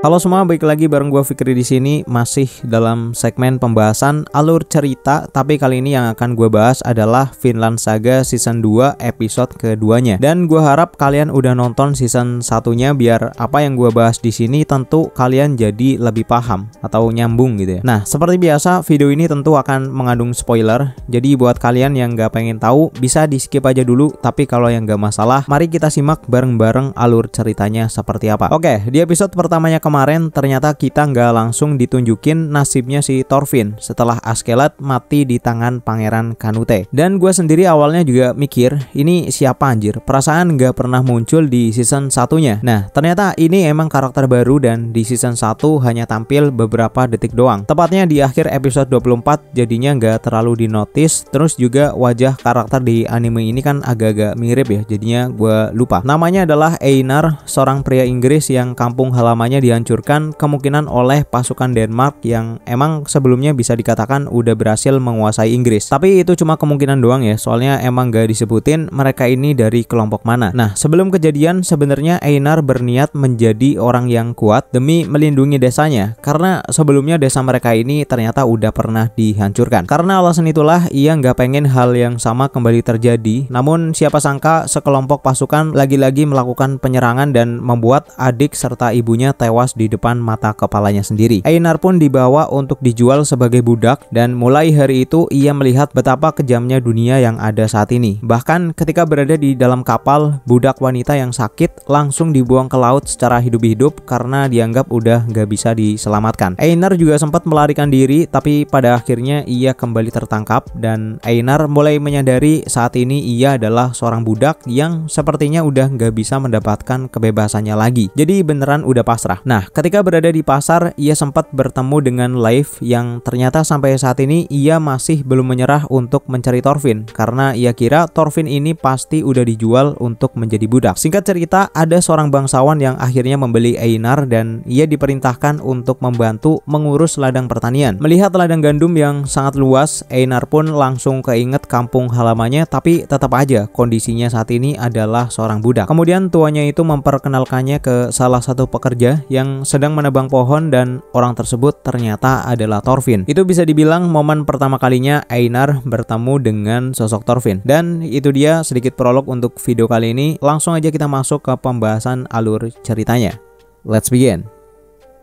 Halo semua, balik lagi bareng gue Fikri di sini, masih dalam segmen pembahasan alur cerita, tapi kali ini yang akan gue bahas adalah Vinland Saga season 2 episode keduanya. Dan gue harap kalian udah nonton season satunya biar apa yang gue bahas di sini tentu kalian jadi lebih paham atau nyambung gitu ya. Nah, seperti biasa video ini tentu akan mengandung spoiler. Jadi buat kalian yang gak pengen tahu bisa di skip aja dulu, tapi kalau yang gak masalah, mari kita simak bareng-bareng alur ceritanya seperti apa. Oke, di episode pertamanya kemarin ternyata kita nggak langsung ditunjukin nasibnya si Thorfinn setelah Askeladd mati di tangan Pangeran Canute. Dan gue sendiri awalnya juga mikir, ini siapa anjir? Perasaan nggak pernah muncul di season satunya. Nah, ternyata ini emang karakter baru dan di season 1 hanya tampil beberapa detik doang. Tepatnya di akhir episode 24, jadinya nggak terlalu dinotis. Terus juga wajah karakter di anime ini kan agak-agak mirip ya, jadinya gue lupa. Namanya adalah Einar, seorang pria Inggris yang kampung halamannya dihancurkan kemungkinan oleh pasukan Denmark yang emang sebelumnya bisa dikatakan udah berhasil menguasai Inggris. Tapi itu cuma kemungkinan doang ya, soalnya emang gak disebutin mereka ini dari kelompok mana. Nah, sebelum kejadian sebenarnya Einar berniat menjadi orang yang kuat demi melindungi desanya, karena sebelumnya desa mereka ini ternyata udah pernah dihancurkan. Karena alasan itulah ia nggak pengen hal yang sama kembali terjadi. Namun siapa sangka sekelompok pasukan lagi-lagi melakukan penyerangan dan membuat adik serta ibunya tewas di depan mata kepalanya sendiri. Einar pun dibawa untuk dijual sebagai budak dan mulai hari itu ia melihat betapa kejamnya dunia yang ada saat ini. Bahkan ketika berada di dalam kapal, budak wanita yang sakit langsung dibuang ke laut secara hidup-hidup karena dianggap udah nggak bisa diselamatkan. Einar juga sempat melarikan diri, tapi pada akhirnya ia kembali tertangkap dan Einar mulai menyadari saat ini ia adalah seorang budak yang sepertinya udah nggak bisa mendapatkan kebebasannya lagi. Jadi beneran udah pasrah. Nah, ketika berada di pasar, ia sempat bertemu dengan Leif yang ternyata sampai saat ini ia masih belum menyerah untuk mencari Thorfinn karena ia kira Thorfinn ini pasti udah dijual untuk menjadi budak. Singkat cerita, ada seorang bangsawan yang akhirnya membeli Einar dan ia diperintahkan untuk membantu mengurus ladang pertanian. Melihat ladang gandum yang sangat luas, Einar pun langsung keinget kampung halamannya, tapi tetap aja kondisinya saat ini adalah seorang budak. Kemudian tuanya itu memperkenalkannya ke salah satu pekerja yang sedang menebang pohon dan orang tersebut ternyata adalah Thorfinn. Itu bisa dibilang momen pertama kalinya Einar bertemu dengan sosok Thorfinn. Dan itu dia sedikit prolog untuk video kali ini. Langsung aja kita masuk ke pembahasan alur ceritanya. Let's begin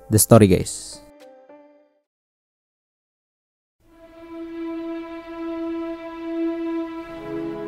the story, guys.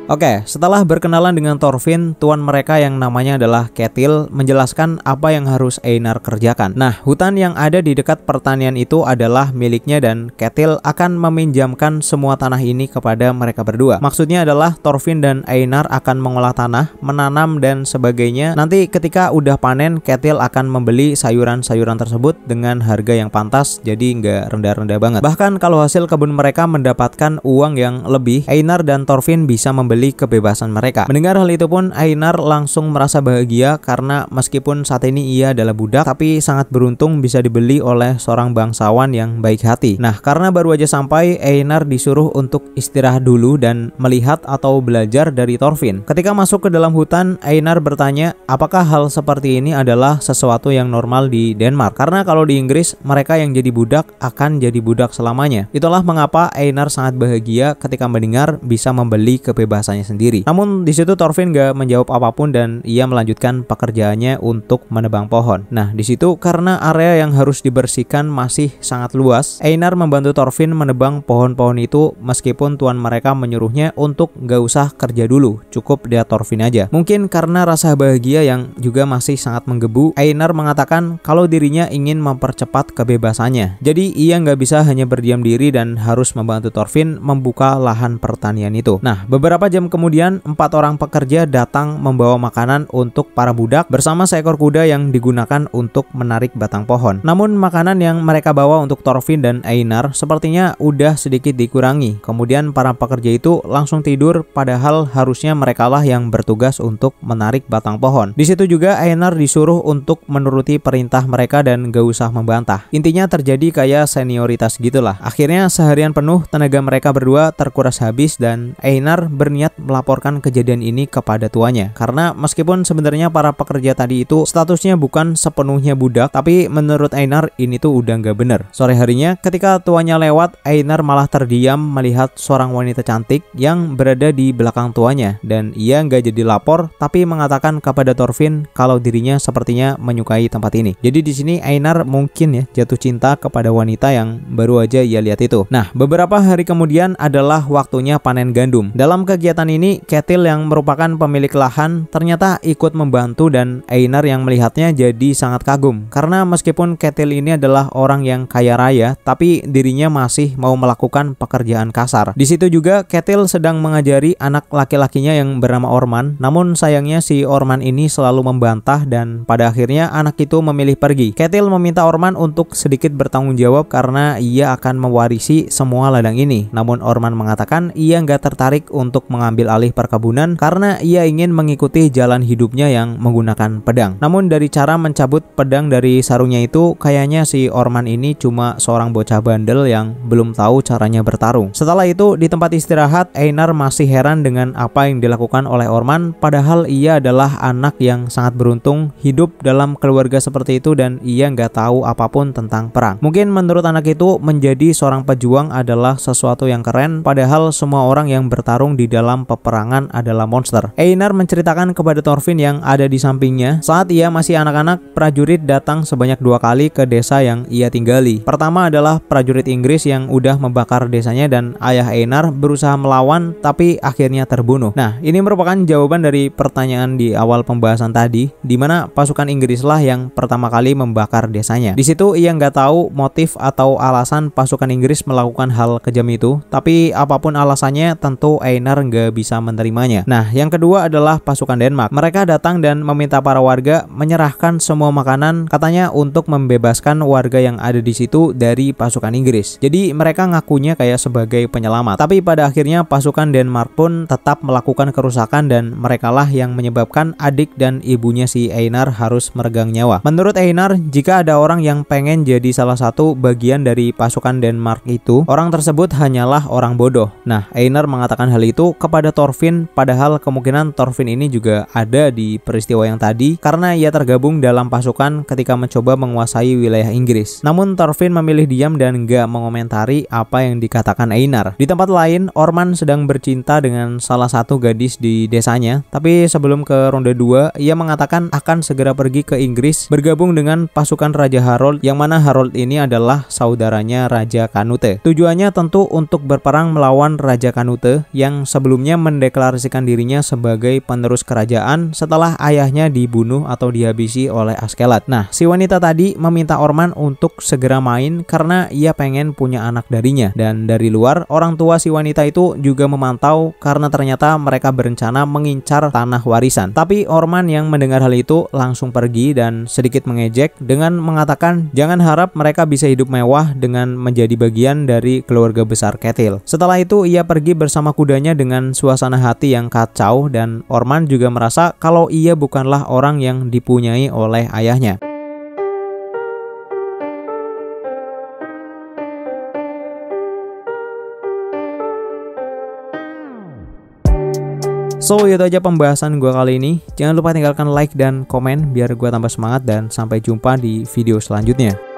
Oke, setelah berkenalan dengan Thorfinn, tuan mereka yang namanya adalah Ketil menjelaskan apa yang harus Einar kerjakan. Nah, hutan yang ada di dekat pertanian itu adalah miliknya dan Ketil akan meminjamkan semua tanah ini kepada mereka berdua. Maksudnya adalah Thorfinn dan Einar akan mengolah tanah, menanam dan sebagainya. Nanti ketika udah panen, Ketil akan membeli sayuran-sayuran tersebut dengan harga yang pantas, jadi nggak rendah-rendah banget. Bahkan kalau hasil kebun mereka mendapatkan uang yang lebih, Einar dan Thorfinn bisa membeli kebebasan mereka. Mendengar hal itu pun Einar langsung merasa bahagia karena meskipun saat ini ia adalah budak, tapi sangat beruntung bisa dibeli oleh seorang bangsawan yang baik hati. Nah, karena baru aja sampai, Einar disuruh untuk istirahat dulu dan melihat atau belajar dari Thorfinn. Ketika masuk ke dalam hutan, Einar bertanya apakah hal seperti ini adalah sesuatu yang normal di Denmark. Karena kalau di Inggris, mereka yang jadi budak akan jadi budak selamanya. Itulah mengapa Einar sangat bahagia ketika mendengar bisa membeli kebebasan sendiri. Namun di situ Thorfinn gak menjawab apapun dan ia melanjutkan pekerjaannya untuk menebang pohon. Nah, di situ karena area yang harus dibersihkan masih sangat luas, Einar membantu Thorfinn menebang pohon-pohon itu meskipun tuan mereka menyuruhnya untuk gak usah kerja dulu, cukup dia Thorfinn aja. Mungkin karena rasa bahagia yang juga masih sangat menggebu, Einar mengatakan kalau dirinya ingin mempercepat kebebasannya. Jadi ia gak bisa hanya berdiam diri dan harus membantu Thorfinn membuka lahan pertanian itu. Nah, beberapa jam kemudian 4 orang pekerja datang membawa makanan untuk para budak bersama seekor kuda yang digunakan untuk menarik batang pohon. Namun makanan yang mereka bawa untuk Thorfinn dan Einar sepertinya udah sedikit dikurangi. Kemudian para pekerja itu langsung tidur padahal harusnya merekalah yang bertugas untuk menarik batang pohon. Di situ juga Einar disuruh untuk menuruti perintah mereka dan gak usah membantah. Intinya terjadi kayak senioritas gitulah. Akhirnya seharian penuh tenaga mereka berdua terkuras habis dan Einar berniat berniat melaporkan kejadian ini kepada tuanya. Karena meskipun sebenarnya para pekerja tadi itu statusnya bukan sepenuhnya budak, tapi menurut Einar ini tuh udah nggak bener. Sore harinya ketika tuanya lewat, Einar malah terdiam melihat seorang wanita cantik yang berada di belakang tuanya, dan ia nggak jadi lapor tapi mengatakan kepada Thorfinn kalau dirinya sepertinya menyukai tempat ini. Jadi di sini Einar mungkin ya jatuh cinta kepada wanita yang baru aja ia lihat itu. Nah, beberapa hari kemudian adalah waktunya panen gandum. Dalam kegiatan ini, Ketil yang merupakan pemilik lahan ternyata ikut membantu, dan Einar yang melihatnya jadi sangat kagum. Karena meskipun Ketil ini adalah orang yang kaya raya, tapi dirinya masih mau melakukan pekerjaan kasar. Di situ juga Ketil sedang mengajari anak laki-lakinya yang bernama Orman. Namun sayangnya si Orman ini selalu membantah, dan pada akhirnya anak itu memilih pergi. Ketil meminta Orman untuk sedikit bertanggung jawab karena ia akan mewarisi semua ladang ini. Namun Orman mengatakan ia nggak tertarik untuk mengambil alih perkebunan karena ia ingin mengikuti jalan hidupnya yang menggunakan pedang. Namun dari cara mencabut pedang dari sarungnya itu, kayaknya si Orman ini cuma seorang bocah bandel yang belum tahu caranya bertarung. Setelah itu di tempat istirahat, Einar masih heran dengan apa yang dilakukan oleh Orman, padahal ia adalah anak yang sangat beruntung hidup dalam keluarga seperti itu dan ia nggak tahu apapun tentang perang. Mungkin menurut anak itu menjadi seorang pejuang adalah sesuatu yang keren, padahal semua orang yang bertarung di dalam peperangan adalah monster. Einar menceritakan kepada Thorfinn yang ada di sampingnya, saat ia masih anak-anak, prajurit datang sebanyak 2 kali ke desa yang ia tinggali. Pertama adalah prajurit Inggris yang udah membakar desanya dan ayah Einar berusaha melawan tapi akhirnya terbunuh. Nah, ini merupakan jawaban dari pertanyaan di awal pembahasan tadi, di mana pasukan Inggrislah yang pertama kali membakar desanya. Di situ ia nggak tahu motif atau alasan pasukan Inggris melakukan hal kejam itu, tapi apapun alasannya tentu Einar nggak bisa menerimanya. Nah, yang kedua adalah pasukan Denmark. Mereka datang dan meminta para warga menyerahkan semua makanan, katanya untuk membebaskan warga yang ada di situ dari pasukan Inggris. Jadi mereka ngakunya kayak sebagai penyelamat. Tapi pada akhirnya pasukan Denmark pun tetap melakukan kerusakan dan merekalah yang menyebabkan adik dan ibunya si Einar harus meregang nyawa. Menurut Einar, jika ada orang yang pengen jadi salah satu bagian dari pasukan Denmark itu, orang tersebut hanyalah orang bodoh. Nah, Einar mengatakan hal itu kepada Thorfinn, padahal kemungkinan Thorfinn ini juga ada di peristiwa yang tadi karena ia tergabung dalam pasukan ketika mencoba menguasai wilayah Inggris. Namun Thorfinn memilih diam dan gak mengomentari apa yang dikatakan Einar. Di tempat lain, Orman sedang bercinta dengan salah satu gadis di desanya, tapi sebelum ke ronde 2, ia mengatakan akan segera pergi ke Inggris bergabung dengan pasukan Raja Harold, yang mana Harold ini adalah saudaranya Raja Canute. Tujuannya tentu untuk berperang melawan Raja Canute yang sebelumnya mendeklarasikan dirinya sebagai penerus kerajaan setelah ayahnya dibunuh atau dihabisi oleh Askeladd. Nah, si wanita tadi meminta Orman untuk segera main karena ia pengen punya anak darinya, dan dari luar orang tua si wanita itu juga memantau karena ternyata mereka berencana mengincar tanah warisan. Tapi Orman yang mendengar hal itu langsung pergi dan sedikit mengejek dengan mengatakan jangan harap mereka bisa hidup mewah dengan menjadi bagian dari keluarga besar Ketil. Setelah itu ia pergi bersama kudanya dengan suasana hati yang kacau, dan Orman juga merasa kalau ia bukanlah orang yang dipunyai oleh ayahnya. So, itu aja pembahasan gue kali ini. Jangan lupa tinggalkan like dan komen biar gue tambah semangat, dan sampai jumpa di video selanjutnya.